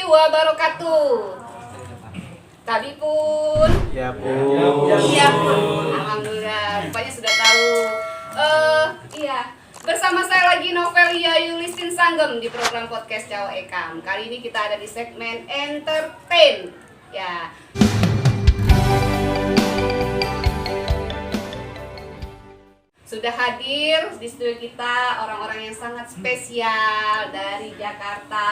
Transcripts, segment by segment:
wabarakatuh. Tadi pun. Ya pun. Iya pun. Alhamdulillah. Rupanya sudah tahu. Iya. Bersama saya lagi Novelia Yulistin Sanggem di program podcast Jawa Ekam. Kali ini kita ada di segmen entertain. Ya. Sudah hadir di studio kita orang-orang yang sangat spesial dari Jakarta,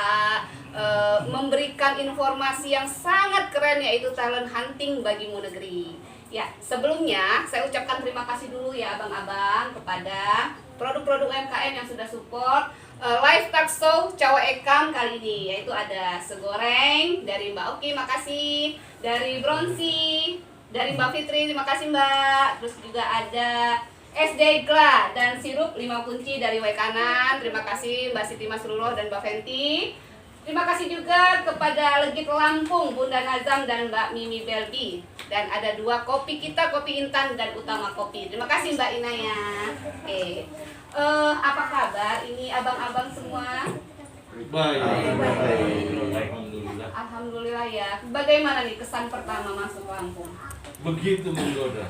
memberikan informasi yang sangat keren, yaitu talent hunting bagimu negeri. Ya, sebelumnya saya ucapkan terima kasih dulu ya abang-abang kepada produk-produk UMKM yang sudah support live talk show Jawa Ekam kali ini, yaitu ada segoreng dari Mbak Oki, makasih, dari Bronsi, dari Mbak Fitri, terima kasih Mbak. Terus juga ada SD Gla dan sirup 5 kunci dari Waikanan. Terima kasih Mbak Siti Masrullah dan Mbak Fenti. Terima kasih juga kepada Legit Lampung, Bunda Nazam dan Mbak Mimi Belbi. Dan ada 2 kopi kita, kopi Intan dan Utama Kopi. Terima kasih Mbak Inaya. Oke. Apa kabar ini abang-abang semua? Baik. Alhamdulillah. Alhamdulillah ya. Bagaimana nih kesan pertama masuk Lampung? Begitu menggoda.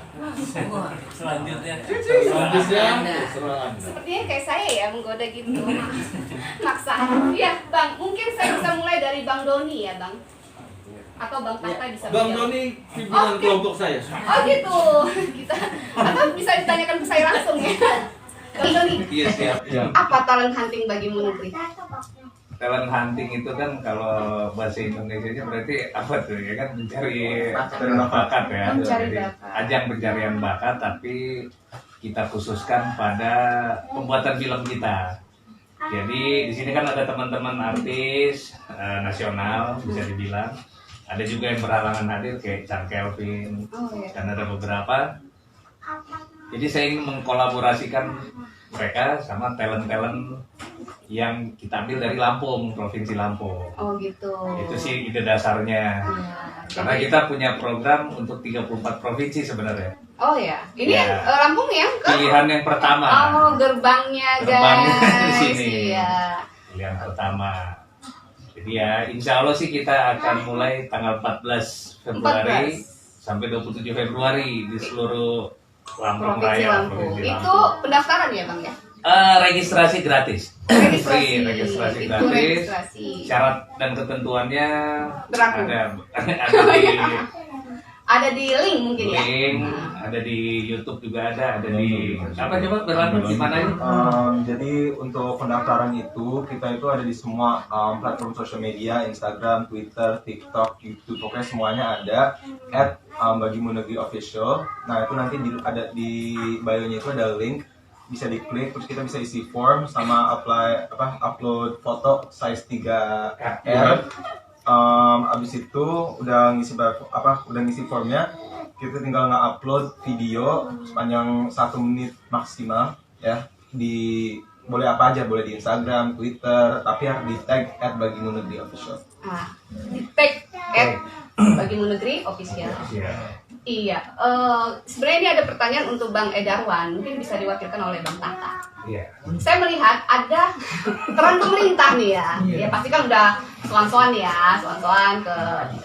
Selanjutnya serah Anda. Sepertinya kayak saya ya, menggoda gitu. Maksa. Ya Bang, mungkin saya bisa mulai dari Bang Doni ya Bang. Atau Bang Tata bisa Bang menjawab. Doni pimpinan kelompok saya. Oh gitu. Kita atau bisa ditanyakan ke saya langsung ya. Bang Doni, Iya siap. apa talent hunting bagimu negeri? talent hunting itu kan kalau bahasa Indonesianya berarti apa tuh ya kan mencari bakat ya. Mencari Jadi, bakat. ajang pencarian bakat tapi kita khususkan pada pembuatan film kita. Jadi di sini kan ada teman-teman artis nasional bisa dibilang. Ada juga yang berhalangan hadir kayak Chan Kelvin Oh ya. dan ada beberapa. Jadi saya ingin mengkolaborasikan mereka sama talent-talent yang kita ambil dari Lampung, Provinsi Lampung. Oh gitu. Itu sih ide dasarnya. Ya, Karena jadi- kita punya program untuk 34 provinsi sebenarnya. Oh ya. Ini Ya. Lampung yang ke Pilihan yang pertama. Oh, gerbangnya Gerbangnya guys. di sini. Iya. Pilihan pertama. Jadi ya insya Allah sih kita akan mulai tanggal 14 Februari 14. sampai 27 Februari di seluruh Lampung Provinsi Raya. Lampung. Provinsi Itu Lampung. pendaftaran ya Bang ya? Registrasi gratis. Free, registrasi Itu gratis. registrasi. Syarat dan ketentuannya Berlaku. ada Ada di di link mungkin ya. link, ada di YouTube juga ada di apa coba berlaku di mana ini? Jadi untuk pendaftaran itu kita itu ada di semua platform sosial media, Instagram, Twitter, TikTok, YouTube, pokoknya semuanya ada @bagimu negeri official. Nah itu nanti ada di bio-nya itu ada link, bisa diklik terus kita bisa isi form sama upload foto size 3R. Abis itu udah ngisi formnya, kita tinggal nge-upload video sepanjang 1 menit maksimal ya, boleh apa aja, boleh di Instagram, Twitter, tapi harus di tag @bagimu negeri official. Nah, di tag bagimu negeri official. Iya. Sebenarnya ini ada pertanyaan untuk Bang Edarwan, mungkin bisa diwakilkan oleh Bang Tata. Iya. Saya melihat ada peran pemerintah nih ya. Ya pasti kan udah soan-soan ke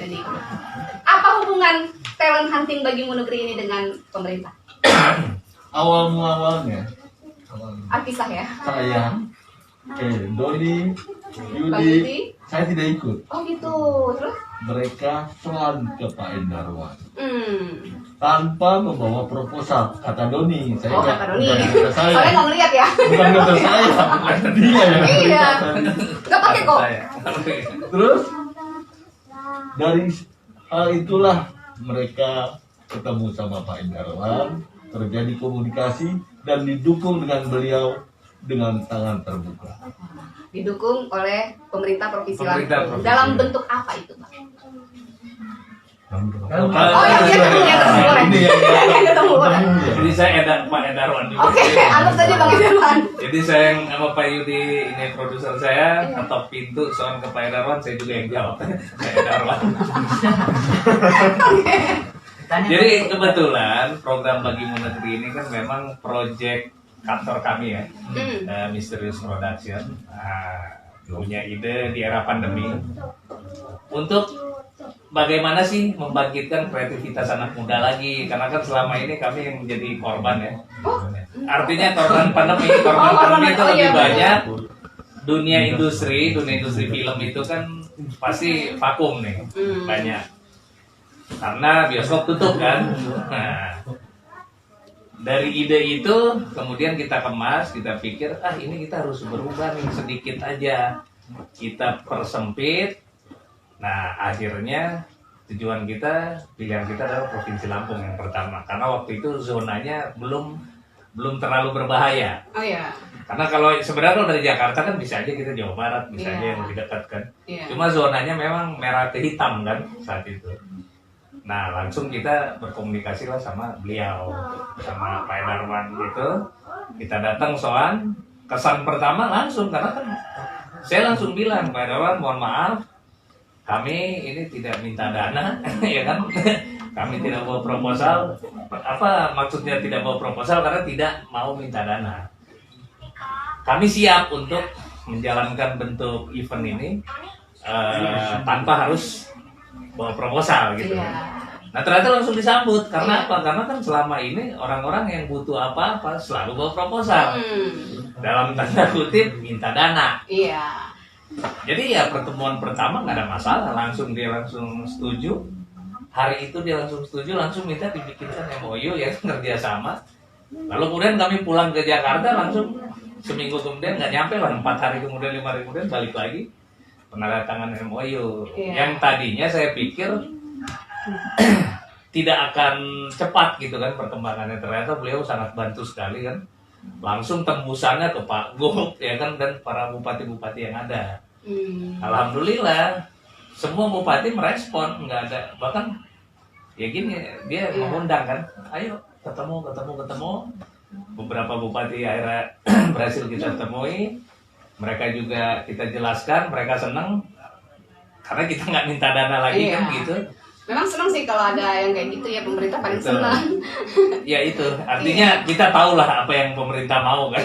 ini. Apa hubungan talent hunting bagimu negeri ini dengan pemerintah? Awalnya Alkisah ya. saya, Doni, Bang Yudi, Yudi. saya tidak ikut. Oh gitu. Terus? Mereka pelan ke Pak Endarwan Hmm. tanpa membawa proposal, kata Doni. Saya Oh nggak- kata Doni. bukan kata saya. Soalnya nggak ngeliat ya. Bukan kata saya, kata dia yang Iya. Nggak pakai kok. Terus dari hal itulah mereka ketemu sama Pak Endarwan, terjadi komunikasi dan didukung dengan beliau dengan tangan terbuka. Didukung oleh pemerintah Provinsi Pemerintah Lampung. provinsi. Dalam bentuk apa itu, Pak? Oh yang dia ketemu ya, terus boleh. Ini yang Yang ketemu boleh. Jadi saya Pak Edarwan juga. Oke, anggap saja Bang Edarwan. Jadi saya yang sama Pak Yudi ini produser saya, ketok pintu soal ke Pak Edarwan, saya juga yang jawab. Pak Edarwan. Jadi kebetulan program Bagimu Negeri ini kan memang proyek kantor kami ya, Misterius Production. Punya ide di era pandemi untuk bagaimana sih membangkitkan kreativitas anak muda lagi, karena kan selama ini kami yang menjadi korban ya. Artinya korban pandemi itu lebih banyak. Dunia industri film itu kan pasti vakum nih, banyak. Karena bioskop tutup kan. Nah, dari ide itu kemudian kita kemas, kita pikir ini kita harus berubah nih sedikit aja. Kita persempit. Nah, akhirnya tujuan kita, pilihan kita adalah Provinsi Lampung yang pertama. Karena waktu itu zonanya belum terlalu berbahaya. Oh ya. Karena kalau sebenarnya kalau dari Jakarta kan bisa aja kita Jawa Barat, bisa aja yang lebih dekat kan. Cuma zonanya memang merah ke hitam kan saat itu. Nah, langsung kita berkomunikasi lah sama beliau, sama Pak Edarman gitu. Kita datang soal kesan pertama langsung, karena kan saya langsung bilang, Pak Edarman mohon maaf, kami ini tidak minta dana, ya kan? Kami tidak bawa proposal. Apa maksudnya tidak bawa proposal? Karena tidak mau minta dana. Kami siap untuk menjalankan bentuk event ini tanpa harus bawa proposal gitu. Nah, ternyata langsung disambut. Karena apa? Karena kan selama ini orang-orang yang butuh apa-apa selalu bawa proposal. Dalam tanda kutip minta dana. Iya. Jadi ya pertemuan pertama nggak ada masalah, dia langsung setuju. Hari itu dia langsung setuju, langsung minta dibikinkan MOU ya, kerjasama. Lalu kemudian kami pulang ke Jakarta, langsung seminggu kemudian, nggak nyampe lah, 4 hari kemudian, 5 hari kemudian balik lagi penandatangan MOU. Yang tadinya saya pikir tidak akan cepat gitu kan perkembangannya, ternyata beliau sangat bantu sekali kan. Langsung tembusannya ke Pak Gop ya kan, dan para bupati-bupati yang ada. Alhamdulillah semua bupati merespon, nggak ada, bahkan ya gini dia mengundang kan, ayo ketemu. Beberapa bupati akhirnya berhasil kita temui, mereka juga kita jelaskan, mereka senang karena kita nggak minta dana lagi kan gitu. Memang senang sih kalau ada yang kayak gitu ya, pemerintah paling senang. Ya itu, artinya kita tahulah apa yang pemerintah mau kan.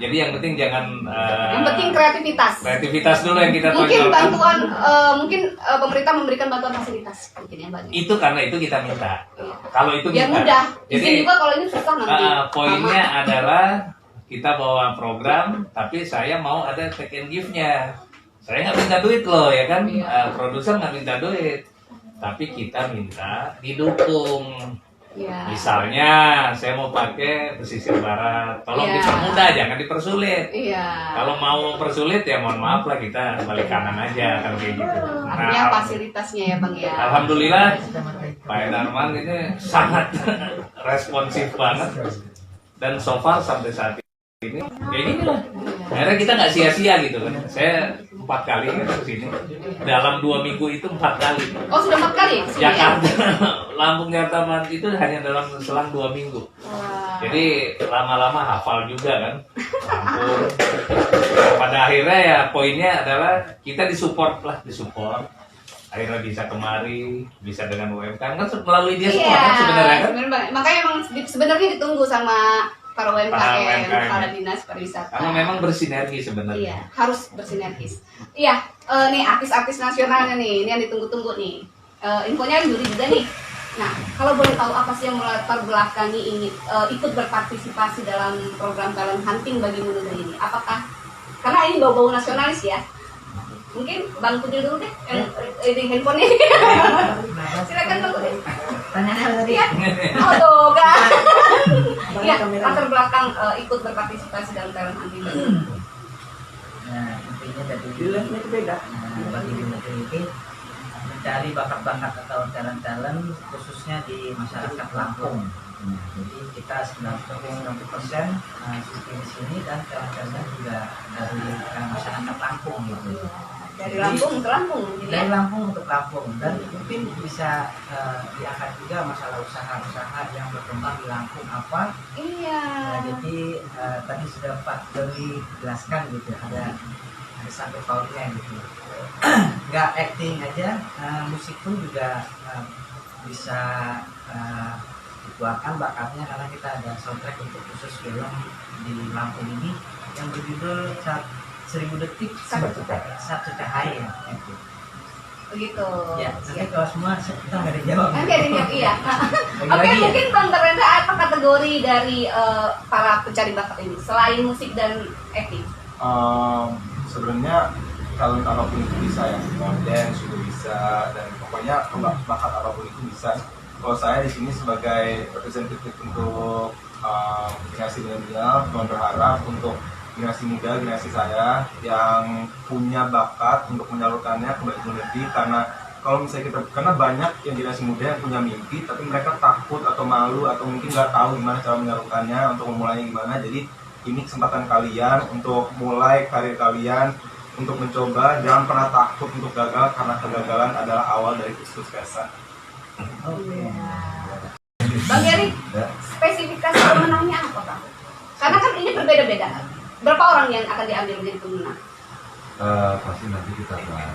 Jadi yang penting jangan yang penting kreativitas. Kreativitas dulu yang kita mungkin tonjolkan. Bantuan pemerintah memberikan bantuan fasilitas mungkin yang banyak. Itu karena itu kita minta. Kalau itu biar minta. mudah. Jadi juga kalau ini susah nanti. Poinnya adalah kita bawa program, tapi saya mau ada take and give-nya. Saya nggak minta duit loh ya kan. Produser nggak minta duit, tapi kita minta didukung. Misalnya saya mau pakai pesisir barat, tolong dipermudah, jangan dipersulit. Kalau mau persulit ya mohon maaf lah, kita balik kanan aja kan kayak gitu. Artinya fasilitasnya ya Bang ya. Alhamdulillah Pak Edarman ini sangat responsif banget, dan so far sampai saat ini ya gini lah. Akhirnya kita nggak sia-sia gitu kan. Saya 4 kali kan ke sini. Dalam 2 minggu itu 4 kali. Oh, sudah 4 kali? Jakarta, Lampung, Jakarta itu hanya dalam selang 2 minggu. Jadi lama-lama hafal juga kan. Lampung. Pada akhirnya ya poinnya adalah kita disupport. Akhirnya bisa kemari, bisa dengan UMKM kan melalui dia semua kan sebenarnya kan. Makanya emang sebenarnya ditunggu sama para UMKM, para dinas pariwisata. Karena memang bersinergi sebenarnya. Iya, harus bersinergis. Iya, nih artis-artis nasionalnya nih, ini yang ditunggu-tunggu nih. Infonya Yuri juga nih. Nah, kalau boleh tahu apa sih yang melatar belakangi ini ikut berpartisipasi dalam program talent hunting bagi Negeri ini? Apakah karena ini bau-bau nasionalis ya? Mungkin Bang Kudil dulu deh, di handphonenya. Silakan Bang Kudil. Tanya tadi. Ya. Oh tuh kan. Ya, latar belakang ikut berpartisipasi dalam talent hunting. Nah, intinya dari bagi di negeri ini mencari bakat-bakat atau talent-talent khususnya di masyarakat Lampung. Jadi kita 90% syuting di sini, dan talent-talent juga dari masyarakat Lampung gitu. Dari Lampung ke Lampung. Dari Lampung untuk Lampung, dan mungkin bisa diangkat juga masalah usaha-usaha yang berkembang di Lampung apa. Iya. Jadi tadi sudah Pak Doni jelaskan gitu, ada sangkut pautnya gitu. Nggak acting aja, musik pun juga bisa dikeluarkan bakatnya, karena kita ada soundtrack untuk khusus film di Lampung ini yang berjudul 1000 detik satu cahaya gitu. begitu. Ya, nanti kalau semua kita nggak dijawab. Oke, iya. Oke, Lagi-lagi ya? mungkin Bang Terenda apa kategori dari para pencari bakat ini selain musik dan acting? Sebenarnya talent apapun itu bisa ya, mau dance juga bisa, dan pokoknya bakat apapun itu bisa. Kalau saya di sini sebagai representatif untuk generasi milenial, cuma berharap untuk generasi muda, generasi saya yang punya bakat untuk menyalurkannya ke baik negeri, karena kalau misalnya karena banyak yang generasi muda yang punya mimpi tapi mereka takut atau malu atau mungkin nggak tahu gimana cara menyalurkannya, untuk memulainya gimana. Jadi ini kesempatan kalian untuk mulai karir kalian, untuk mencoba. Jangan pernah takut untuk gagal, karena kegagalan adalah awal dari kesuksesan. Oke. Bang Gary, Ya. spesifikasi pemenangnya apa Bang? Karena kan ini berbeda-beda. Berapa orang yang akan diambil menjadi pemenang? Pasti nanti kita akan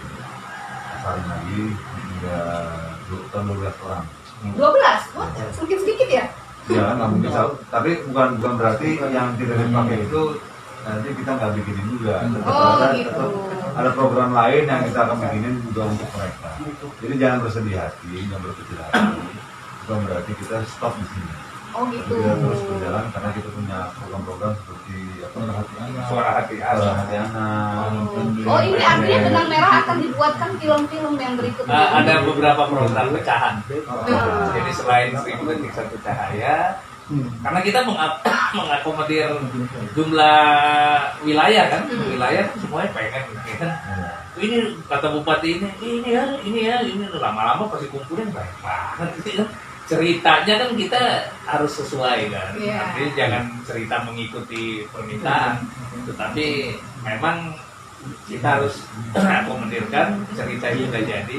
saling lagi hingga 12 orang. 12? Wah, semakin sedikit ya? Ya, nggak mungkin tahu. Tapi bukan berarti yang tidak dipakai itu nanti kita nggak bikinin juga. Oh, Tetap gitu. ada program lain yang kita akan bikinin juga untuk mereka. Jadi jangan bersedih hati, jangan berkecil hati. Bukan berarti kita stop di sini. Oh gitu. Kita terus berjalan karena kita punya program-program seperti Suara hati Suara anak. Hati Anak. Oh ini artinya Benang Merah akan dibuatkan film-film yang berikutnya. Ada beberapa program pecahan. Hmm. Jadi selain 1000 detik satu cahaya, karena kita mengakomodir jumlah wilayah kan, wilayah semuanya pengen gitu kan. Ini kata bupati ini lama-lama pasti kumpulin banyak banget gitu kan. Ceritanya kan kita harus sesuai kan, Iya. artinya jangan cerita mengikuti permintaan, tetapi memang kita harus akomodirkan cerita itu udah jadi.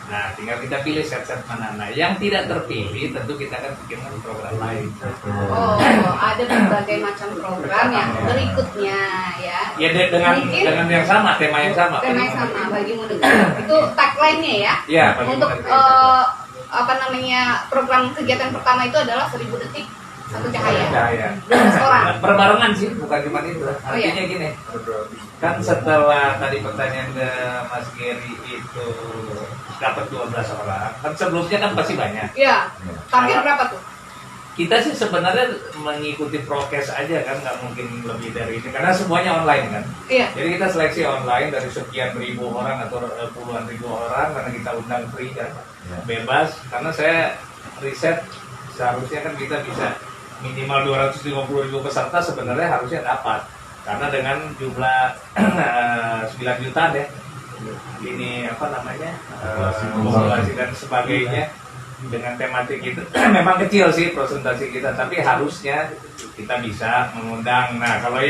Nah, tinggal kita pilih set-set mana. Nah, yang tidak terpilih tentu kita akan bikinkan program lain. Oh, ada berbagai macam program yang berikutnya ya. Ya dengan Mungkin yang sama, tema yang sama. tema yang sama bagimu negara. Itu tagline-nya ya. Ya, bagi Untuk mereka. program kegiatan pertama itu adalah 1000 detik satu cahaya. Cahaya. 12 orang. Berbarengan sih, bukan cuma itu. iya. Artinya gini, kan setelah tadi pertanyaan ke Mas Gary itu dapat 12 orang, kan sebelumnya kan pasti banyak. Iya. Target berapa tuh? Kita sih sebenarnya mengikuti prokes aja kan, nggak mungkin lebih dari ini, karena semuanya online kan. Iya. Jadi kita seleksi online dari sekian ribu orang atau puluhan ribu orang, karena kita undang free kan, bebas. Karena saya riset seharusnya kan kita bisa minimal 250.000 peserta sebenarnya harusnya dapat, karena dengan jumlah 9 jutaan ya, ini apa namanya populasi dan sebagainya, dengan tematik itu memang kecil sih presentasi kita, tapi harusnya kita bisa mengundang. Nah kalau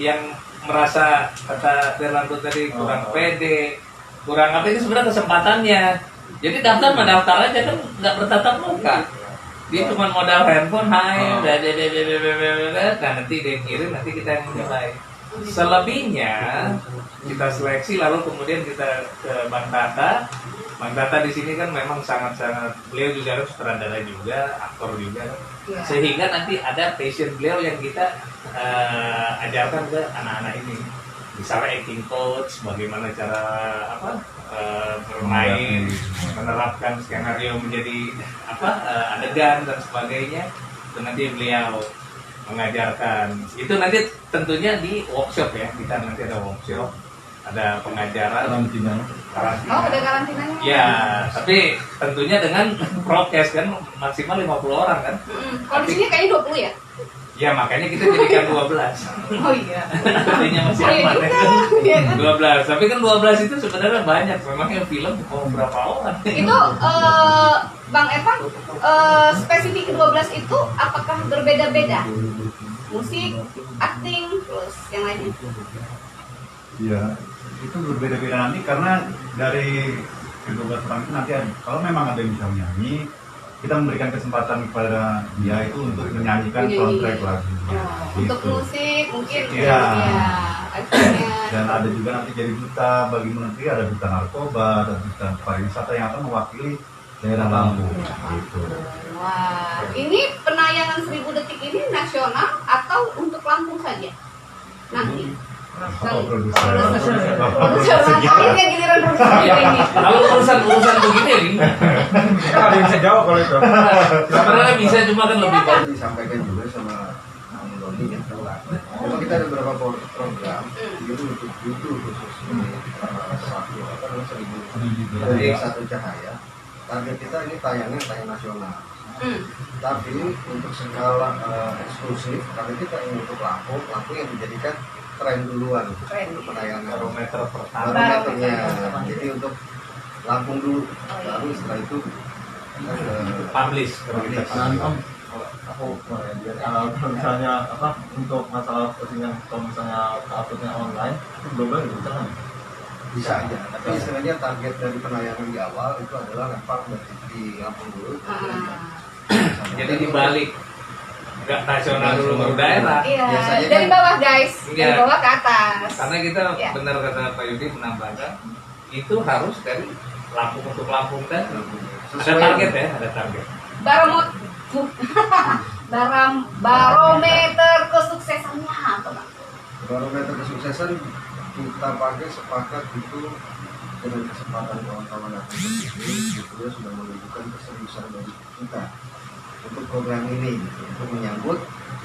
yang merasa kata Fernando tadi kurang pede, kurang apa, itu sebenarnya kesempatannya. Jadi daftar aja kan, nggak bertatap muka. Dia cuma modal handphone, hai, nah nanti dia kirim, nanti kita yang menilai. Selebihnya kita seleksi, lalu kemudian kita ke Bang Tata. Bang Tata di sini kan memang sangat-sangat, beliau juga harus sutradara juga, aktor juga kan. Iya. Sehingga nanti ada passion beliau yang kita ajarkan ke anak-anak ini. Misalnya acting coach, bagaimana cara bermain, menerapkan skenario menjadi adegan dan sebagainya. Itu nanti beliau mengajarkan. Itu nanti tentunya di workshop ya, kita nanti ada workshop, ada pengajaran. Karantina. Oh, ada karantinanya. Ya, tapi tentunya dengan prokes kan, maksimal 50 orang kan. Kalau di sini kayaknya 20 ya? Ya makanya kita jadikan 12. Oh iya. Artinya masih Oh, iya aman juga. ya. Iya kan? 12. Tapi kan 12 itu sebenarnya banyak. Memangnya film mau berapa orang? Itu Bang Evan, spesifik 12 itu apakah berbeda-beda? Musik, acting, terus yang lainnya? Iya, itu berbeda-beda nanti karena dari kedua orang itu nanti kalau memang ada yang bisa menyanyi, kita memberikan kesempatan kepada dia itu untuk menyanyikan soundtrack lagunya. Oh, untuk musik mungkin Iya. ya, actingnya. Dan ada juga nanti jadi duta bagi menteri, ada duta narkoba, ada duta pariwisata yang akan mewakili daerah Lampung. Gitu. Wah, ini penayangan 1000 detik ini nasional atau untuk Lampung saja? Nanti. produser. Produser akhirnya giliran produser ini. Kalau urusan begini ya gimana? Kan ada yang bisa jawab kalau itu. Sebenarnya bisa, cuma kan lebih baik. Disampaikan juga sama Doni ya. Memang kita ada beberapa program itu untuk YouTube khusus satu apa namanya 1000 dari satu cahaya. Target kita ini tayang nasional. Tapi untuk skala eksklusif, karena kita ingin untuk lampu yang dijadikan tren duluan untuk penayangan Barometer pertama. barometernya. Jadi untuk Lampung dulu, baru setelah itu Publish. Nanti Om, aku kalau misalnya apa untuk masalah postingan kalau misalnya uploadnya online itu global itu bisa kan? bisa aja. Tapi sebenarnya target dari penayangan di awal itu adalah level di Lampung dulu. Jadi dibalik, nggak nasional dulu baru daerah. Iya, Biasanya dari kan- bawah guys, dari Iya. bawah ke atas. Karena kita Ya. benar kata Pak Yudi menambahkan itu harus dari Lampung untuk Lampung kan. Ada target ya, ada target. Barometer kesuksesannya apa Bang? Barometer kesuksesan kita pakai sepakat itu dengan kesempatan kawan-kawan yang sebetulnya sudah menunjukkan keseriusan dari kita untuk program ini untuk menyambut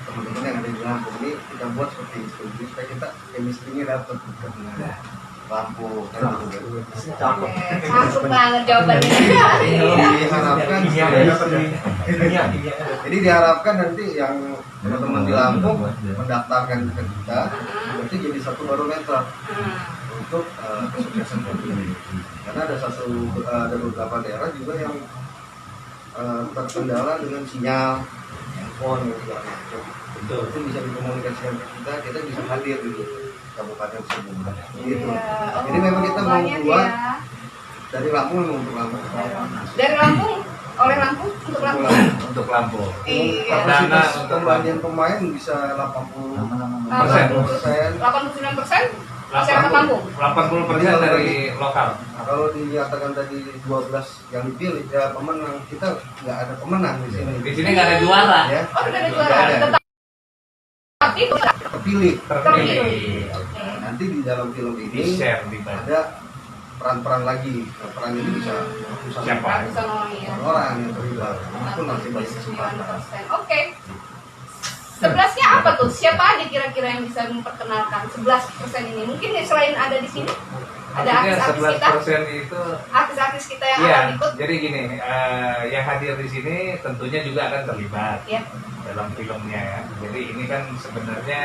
teman-teman yang ada di Lampung ini kita buat seperti itu supaya kita chemistry-nya dapat dengan Lampung kan gitu. Masuk banget jawabannya. Diharapkan jadi diharapkan nanti yang teman-teman di Lampung mendaftarkan ke kita nanti jadi satu barometer untuk kesuksesan ini. Karena ada beberapa daerah juga yang terkendala dengan sinyal handphone dan segala macam. Betul. Itu bisa dikomunikasikan ke kita bisa hadir di kabupaten Sumbar. Gitu. Iya. Jadi memang kita mau Lumayan buat ya. dari Lampung memang untuk Lampung. Dari Lampung, oleh Lampung untuk Lampung. Untuk Lampung. Iya. Kapasitas Dana untuk pembelian pemain bisa 80%. 89% masyarakat Lampung. 80% dari lokal. Nah, kalau dinyatakan tadi 12 yang dipilih ya pemenang, kita nggak ada pemenang di sini. Di sini nggak ada juara. Ya, Oh, sudah ada juara. Nggak ada. Tapi itu Terpilih. terpilih. Nanti di dalam film Di ini share di bawah. ada peran-peran lagi. Nah, peran ini bisa ratusan Siapa? Ratusan orang ya. orang yang terlibat. Itu masih banyak kesempatan. 9%. Oke. 11-nya apa tuh? Siapa aja kira-kira yang bisa memperkenalkan 11% ini? Mungkin ya selain ada di sini, ada Artinya artis-artis kita, 11% itu artis-artis kita yang iya, akan ikut. jadi gini, yang hadir di sini tentunya juga akan terlibat Ya. dalam filmnya ya. Jadi ini kan sebenarnya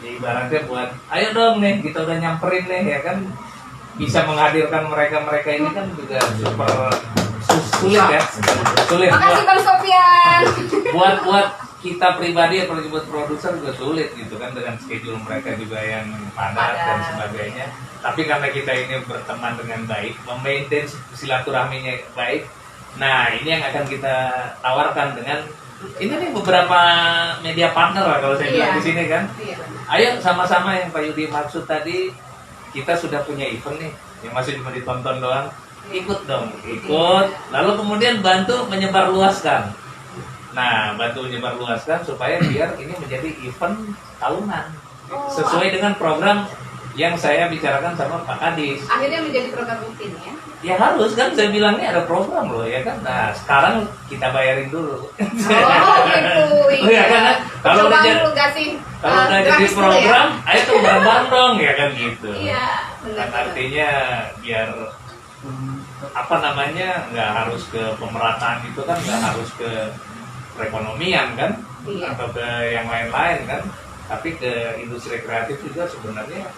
ya ibaratnya buat, ayo dong nih kita udah nyamperin nih ya kan, bisa menghadirkan mereka-mereka ini kan juga super sulit ya, sulit Makasih Bang Sofian. buat kita pribadi apalagi buat produser juga sulit gitu kan dengan schedule mereka juga yang padat dan sebagainya. Tapi karena kita ini berteman dengan baik, memaintain silaturahminya baik, nah ini yang akan kita tawarkan dengan ini nih beberapa media partner lah kalau saya bilang di sini kan. Iya. Ayo sama-sama yang Pak Yudi maksud tadi, kita sudah punya event nih yang masih cuma ditonton doang, ikut dong, ikut, lalu kemudian bantu menyebarluaskan. Nah, bantu menyebarluaskan supaya biar ini menjadi event tahunan sesuai dengan program yang saya bicarakan sama Pak Kadis. Akhirnya menjadi program rutin ya. Ya harus kan, saya bilang ini ada program loh ya kan. Nah, sekarang kita bayarin dulu. Oh gitu. Iya kan? Kalau udah jadi dulu kasih kalau udah jadi gratis dulu ya. program, ayo tuh bareng dong ya kan gitu. Iya, benar. Kan artinya biar apa namanya nggak harus ke pemerataan itu kan, nggak harus ke perekonomian kan, Iya. atau ke yang lain-lain kan, tapi ke industri kreatif juga sebenarnya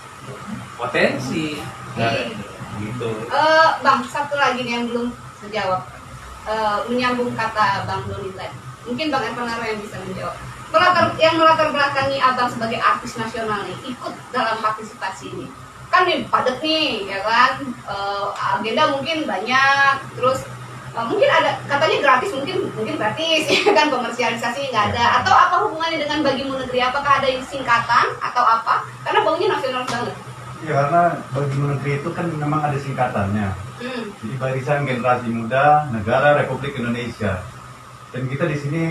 potensi kan, gitu. Bang, satu lagi nih yang belum terjawab. Menyambung kata Bang Doni tadi. Mungkin Bang Ervan yang bisa menjawab. Yang melatar belakangi Abang sebagai artis nasional nih ikut dalam partisipasi ini. Kan nih padat nih, ya kan? Agenda mungkin banyak, terus mungkin ada katanya gratis, mungkin gratis, ya kan, komersialisasi nggak ada. Atau apa hubungannya dengan Bagimu Negeri? Apakah ada singkatan atau apa? Karena baunya nasional banget. Ya karena Bagimu Negeri itu kan memang ada singkatannya. Jadi Barisan Generasi Muda Negara Republik Indonesia. Dan kita di sini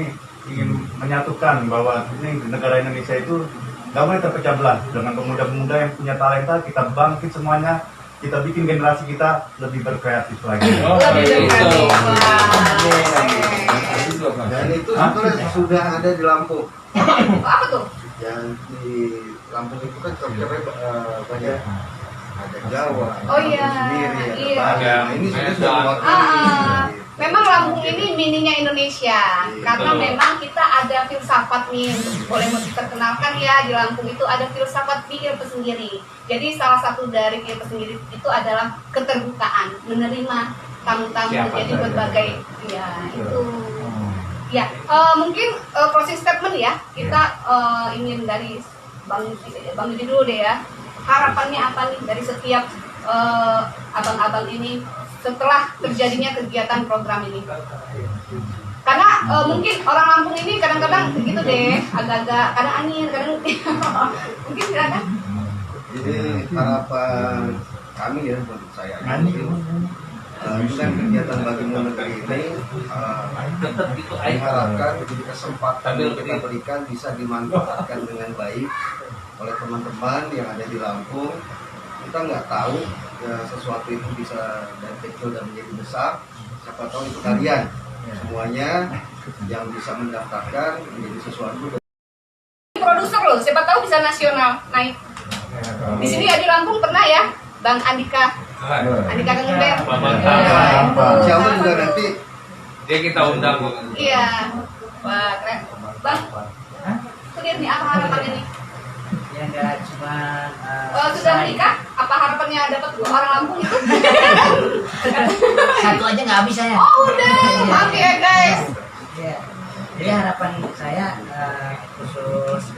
ingin menyatukan bahwa ini negara Indonesia itu nggak boleh terpecah belah. Dengan pemuda-pemuda yang punya talenta, kita bangkit semuanya, kita bikin generasi kita lebih berkreatif lagi. Lebih berkreatif. Dan itu sebetulnya sudah ada di Lampung. Apa tuh? Yang di Lampung itu kan culture-nya banyak. Ada Jawa, Oh iya, sendiri, ada iya. Bali. Nah, ini sudah mewakili. Memang Lampung ini mininya Indonesia, karena Betul. memang kita ada filsafat nih, boleh mau diperkenalkan ya, di Lampung itu ada filsafat pikir pesendiri. Jadi salah satu dari pikir pesendiri itu adalah keterbukaan, menerima tamu-tamu, Siapa jadi saja. berbagai, ya itu. Ya, mungkin closing statement ya, kita ingin dari Bang Yudi dulu deh ya. Harapannya apa nih dari setiap abang-abang ini setelah terjadinya kegiatan program ini? Karena mungkin orang Lampung ini kadang-kadang begitu deh, agak-agak kadang angin, kadang mungkin silakan. Jadi harapan kami ya untuk saya dengan kegiatan Bagimu Negeri ini diharapkan kesempatan yang kita berikan bisa dimanfaatkan dengan baik oleh teman-teman yang ada di Lampung. Kita nggak tahu ya, sesuatu itu bisa dari kecil dan menjadi besar. Siapa tahu itu kalian semuanya yang bisa mendaftarkan menjadi sesuatu. Produser loh, siapa tahu bisa nasional naik. Di sini ya di Lampung pernah ya, Bang Andika Kengember. Insya Allah juga nanti Dia kita undang. Iya, wah keren. Bang, clear nih apa harapannya nih? Ya nggak cuma Sudah menikah? Apa harapannya dapat 2 orang Lampung itu? satu aja nggak habis saya. Oh udah, maaf ya guys. Ya. Jadi harapan saya khusus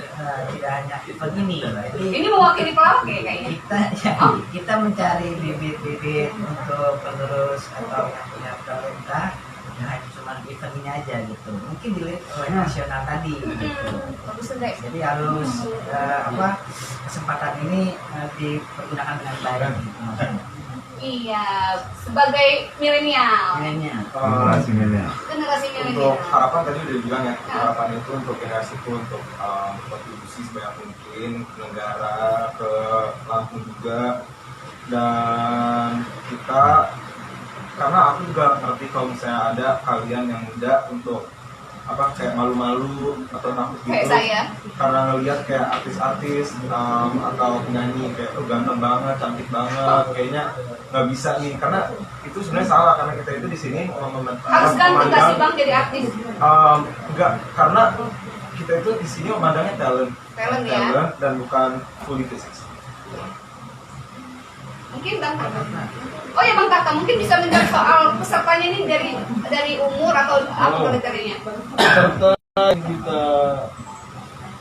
tidak hanya event ini, berarti Ini mewakili pelawak ya kayaknya. kita mencari bibit-bibit untuk penerus atau yang punya talenta, yang hanya cuma event ini aja gitu. Mungkin dilihat oleh nasional tadi. Gitu. Bagus guys. Jadi harus kesempatan ini dipergunakan dengan baik. Gitu. Iya, sebagai milenial, Milenial. Generasi milenial. generasi Untuk milenial. harapan tadi udah bilang ya, harapan itu untuk generasiku untuk kontribusi sebanyak mungkin ke negara, ke Lampung juga. Dan kita, karena aku juga ngerti kalau misalnya ada kalian yang muda untuk apa kayak malu-malu atau takut gitu Kayak saya. karena ngelihat kayak artis-artis atau penyanyi kayak tuh ganteng banget, cantik banget, kayaknya nggak bisa nih, karena itu sebenarnya salah, karena kita itu di sini Harus kan kita sih Bang jadi artis. enggak, karena kita itu di sini memandangnya talent Talent ya. dan bukan fully fisik. Mungkin Bang Tata. Oh ya Bang Tata, mungkin bisa menjawab soal pesertanya ini dari umur atau apa kriterianya? Peserta yang kita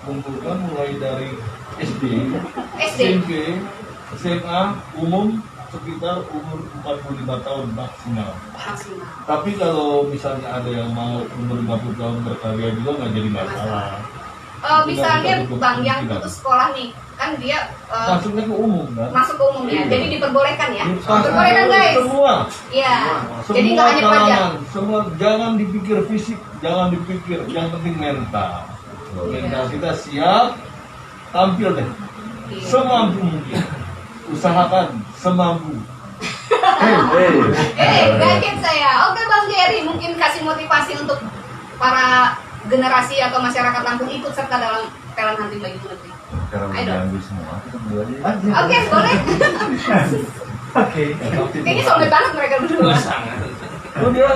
kumpulkan mulai dari SD, SD. SMP, SMA, umum sekitar umur 45 tahun maksimal. Maksimal. Tapi kalau misalnya ada yang mau umur 50 tahun berkarya juga nggak jadi masalah. Misalnya Bang yang putus sekolah nih, kan dia Masuknya ke umum kan? masuk ke umum ya, jadi diperbolehkan ya. Semua, Diperbolehkan guys. semua, Iya. Jadi nggak hanya pelajar. kalangan, semua jangan dipikir fisik, jangan dipikir, yang penting mental. Mental kita siap, tampil deh. Iya. Semampu mungkin, usahakan semampu. Kaget saya. Oke Bang Jerry, mungkin kasih motivasi untuk para generasi atau masyarakat Lampung ikut serta dalam talent hunting Bagimu Negeri. Karena udah Ayo. diambil semua, kita berdua aja. Oke, boleh. Oke. Kayaknya soulmate banget mereka berdua. Sangat. Oh dia,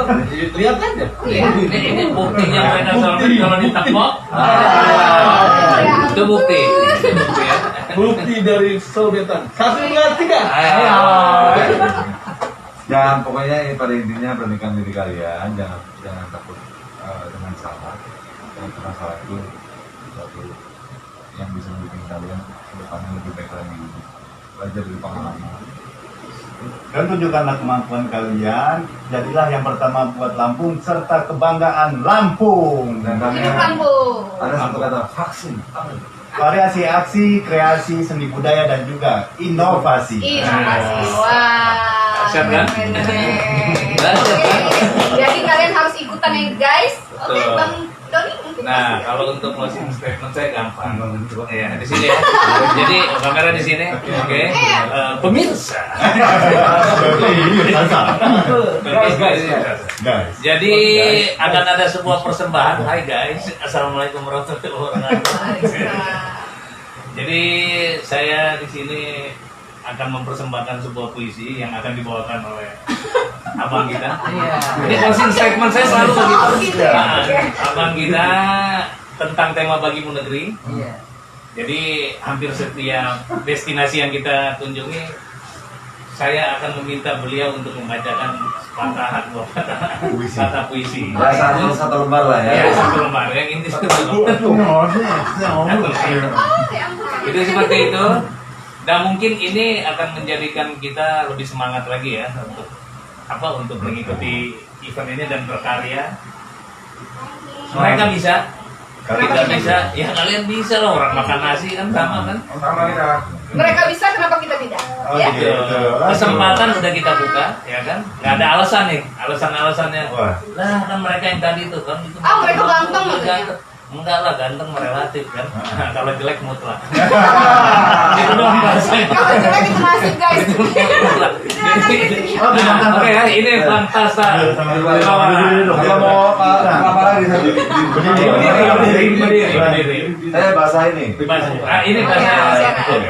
lihat aja. Oh iya. Ini buktinya mereka soalnya kalau ditekok. ya Itu bukti. Bukti ya. Bukti dari saudetan. 1, 2, 3. Ayo. Jangan, pokoknya pada intinya perhatikan diri kalian, jangan takut dengan salah. Yang pernah salah itu suatu yang bisa membuat kalian ke depannya lebih baik lagi. Belajar dari pengalaman. Dan tunjukkanlah kemampuan kalian. Jadilah yang pertama buat Lampung serta kebanggaan Lampung. Dan kami Hidup Lampung. ada satu kata vaksin. Variasi aksi, kreasi, seni budaya dan juga inovasi. Inovasi. Wah. Dahsyat, kan? keren. Dahsyat, Oke. kan? Jadi kalian harus ikutan ya guys. Oke, Betul. Bang Doni mungkin Nah, kalau untuk closing statement saya gampang. Ya, di sini ya. Jadi kamera di sini. Oke. Pemirsa. Jadi akan ada sebuah persembahan. Hai guys, assalamualaikum warahmatullahi wabarakatuh. Jadi saya di sini akan mempersembahkan sebuah puisi yang akan dibawakan oleh abang kita. Ini closing statement saya selalu begitu. Abang kita tentang tema Bagimu Negeri. Jadi hampir setiap destinasi yang kita kunjungi, saya akan meminta beliau untuk membacakan kata puisi. Satu lembar lah ya. Ya, satu lembar. Yang inti satu lembar. Itu seperti itu. Dan mungkin ini akan menjadikan kita lebih semangat lagi ya untuk mengikuti event ini dan berkarya. Mereka bisa, kita bisa, ya kalian bisa loh, orang makan nasi kan sama kan? Mereka bisa, kenapa kita tidak? Ya? Kesempatan udah kita buka, ya kan? Nggak ada alasan nih, alasan-alasannya. Lah kan mereka yang tadi tuh kan itu. Mereka ganteng maksudnya. Enggak lah, ganteng relatif kan. Kalau jelek mutlak. Itu dong bahasanya. Kalau jelek itu masuk guys. Oke ya, ini fantasta. Kalau mau apa lagi Berdiri. Saya bahasa ini. Ini bahasa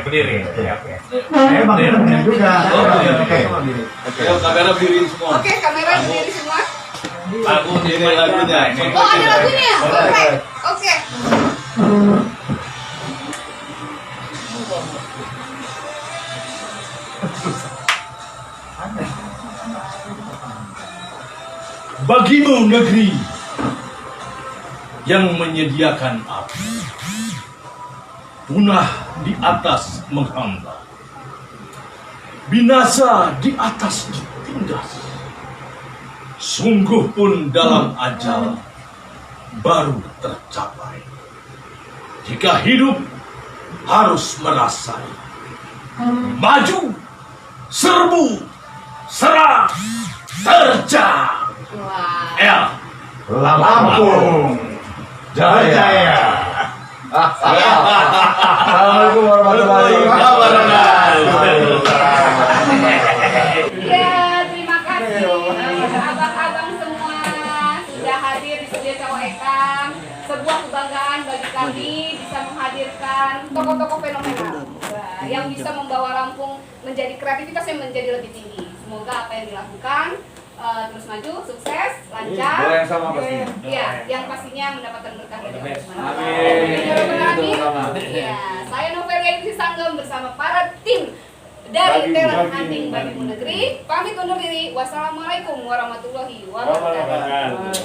berdiri. Benar juga. Ayo kamera berdiri semua. Oke, kamera berdiri semua. Lagu Ini lagunya. Oh, ada lagunya. Oke. Bagimu negeri yang menyediakan api, punah di atas menghambat, binasa di atas ditindas. Sungguh pun dalam ajal baru tercapai. Jika hidup harus merasai, maju, serbu, serang, terjang. Wah. Lampung Jaya. Assalamualaikum warahmatullahi wabarakatuh. Ya, terima kasih abang-abang semua sudah hadir di studio Cowok Ekam. Sebuah kebanggaan bagi kami bisa menghadirkan tokoh-tokoh fenomenal yang bisa membawa Lampung menjadi kreativitas yang menjadi lebih tinggi. Semoga apa yang dilakukan terus maju, sukses, lancar. Doa yang sama pastinya. Iya, yang pastinya mendapatkan berkah dari Allah Subhanahu wa Amin. Taala. Iya, saya Novelia Isi Sanggem bersama para tim dari Talent Hunting Bagimu Negeri. Pamit undur diri. Wassalamualaikum warahmatullahi wabarakatuh.